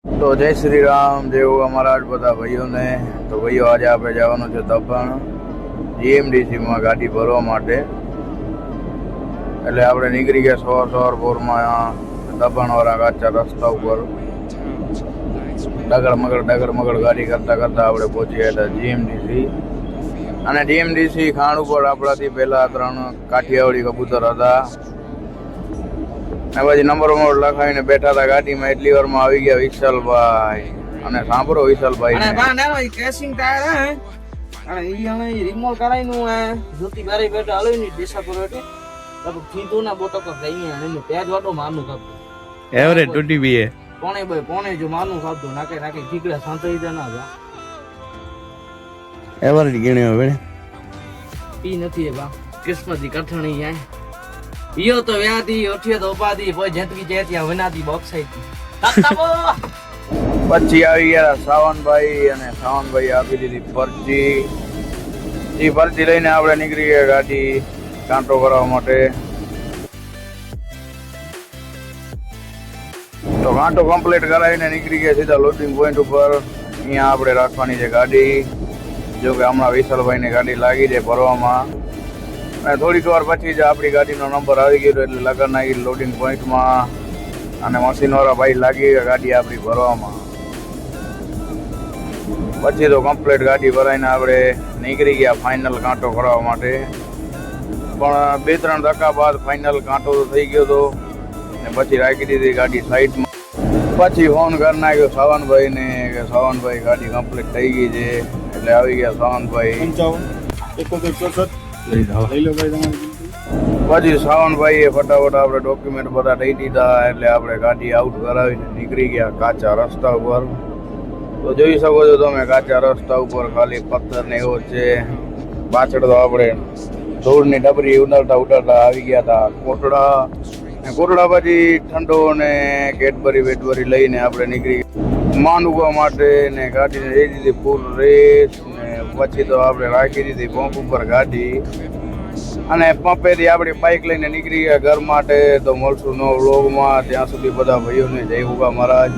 તો જય શ્રી રામ, જય ઉગા મહારાજ બધા ભાઈઓને. તો ભાઈઓ આજે આપણે જવાનું છે દબાણ જીએમડીસીમાં ગાડી ભરવા માટે. એટલે આપણે નીકળી ગયા સવાર પોરમાં દબાણવાળા કાચા રસ્તા ઉપર ડગર મગર ગાડી કરતા આપણે પહોંચી ગયા હતા જીએમડીસી. અને જીએમડીસી ખાણ ઉપર આપણાથી પહેલા 3 કાઠિયાવાડી કબૂતર હતા ને પછી નંબર લખાવીને બેઠા હતા ગાડીમાં. એટલી વારમાં આવી ગયા વિશાલભાઈ. અને સાંભળો વિશાલભાઈ અને બા ના ઈ કેસિંગ ટાયર હે અને ઈ અમે રિમોલ કરાઈનું હે જોતી બારી બેઠા આલે ની દેશા પર બેઠે તબ થીતો ના બોટો કર દઈ હે ને પેજ વાટો માનું કાપ એવરેજ ટૂટી બીએ પોણે જો માનું કાપતો નાકે ઠીકડા સાંતળી દે ના જા એવરેજ ગણ્યો હવે ઈ નથી બા કિસ્મતી કઠણી હે ઈયો તો વ્યાધી ઓઠિયો તો ઉપાધી કોઈ જંતકી જેતિયા વનાતી બોક્સાઈ તાતાબો પછી આવી ગયા સાવનભાઈ. અને સાવનભાઈ આપી દીધી પરચી. એ પરચી લઈને આપણે નીકળી ગયા ગાડી કાંટો કરવા માટે. તો કાંટો કમ્પ્લીટ કરાવીને નીકળી ગયા સીધા લોડિંગ પોઈન્ટ ઉપર. અહીંયા આપણે રાખવાની છે ગાડી. જો કે હમણાં વિશાલભાઈને ગાડી લાગી છે ભરવામાં. અને થોડીક વાર પછી જ આપણી ગાડીનો નંબર આવી ગયો એટલે લગન નાખી લોડિંગ પોઈન્ટમાં. અને મશીનવાળા ભાઈ લાગી ગયા ગાડી આપણી ભરવામાં. પછી તો કમ્પ્લીટ ગાડી ભરાઈને આપણે નીકળી ગયા ફાઇનલ કાંટો કરવા માટે. પણ 2-3 ધક્કા બાદ ફાઇનલ કાંટો થઈ ગયો હતો ને પછી રાખી દીધી ગાડી સાઈડમાં. પછી ફોન કરી નાખ્યો સાવનભાઈને કે સાવનભાઈ ગાડી કમ્પ્લીટ થઈ ગઈ છે. એટલે આવી ગયા સાવનભાઈ. પછી સાવનભાઈએ ફટાફટ આપણે ડોક્યુમેન્ટ બધા દઈ દીધા. એટલે આપણે ગાડી આઉટ કરાવીને નીકળી ગયા કાચા રસ્તા ઉપર. તો જોઈ શકો છો તમે કાચા રસ્તા ઉપર ખાલી પથ્થર ને એવો છે. પાછળ તો આપણે ધૂળની ડબરી ઉડાડતા આવી ગયા હતા કોટડા. પછી ઠંડો ને કેડબરી લઈને આપણે નીકળી ગયા માંડવા માટે. ને ગાડીને દઈ દીધી ફૂલ રેસ. ને પછી તો આપણે રાખી દીધી પંપ ઉપર ગાડી. અને પંપેથી આપણી બાઇક લઈને નીકળી ગયા ઘર માટે. તો મળશું નવો વ્લોગમાં. ત્યાં સુધી બધા ભાઈઓને જય ઉગા મહારાજ.